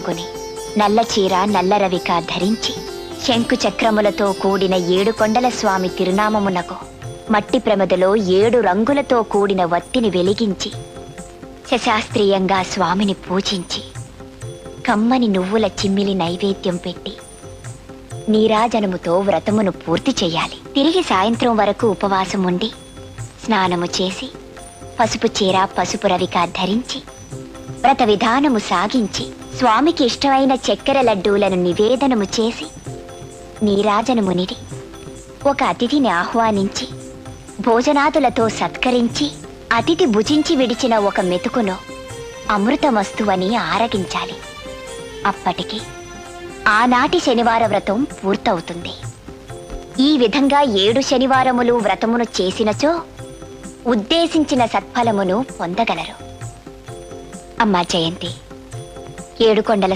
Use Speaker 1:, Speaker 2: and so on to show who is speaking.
Speaker 1: కట్టుకుని నల్ల చీర నల్ల రవిక ధరించి శంకు చక్రములతో కూడిన 7 కొండల స్వామి తిరునామమునకు మట్టి ప్రమదలో 7 రంగులతో కూడిన వత్తిని వెలిగించి శశాస్త్రీయంగా స్వామిని పూజించి కమ్మని నువ్వుల చిమ్మిలి నైవేద్యం పెట్టి నీరాజనముతో వ్రతమును పూర్తి చెయ్యాలి. తిరిగి సాయంత్రం వరకు ఉపవాసం ఉండి స్నానము చేసి పసుపు చీర పసుపు రవిక ధరించి వ్రత విధానము సాగించి స్వామికి ఇష్టమైన చక్కెర లడ్డూలను నివేదనము చేసి నీరాజనమునిడి ఒక అతిథిని ఆహ్వానించి భోజనాదులతో సత్కరించి అతిథి భుజించి విడిచిన ఒక మెతుకును అమృతమస్తువని ఆరగించాలి. అప్పటికి ఆనాటి శనివార వ్రతం పూర్తవుతుంది. ఈ విధంగా 7 శనివారములు వ్రతమును చేసినచో ఉద్దేశించిన సత్ఫలమును పొందగలరు. అమ్మా జయంతి, 7 కొండల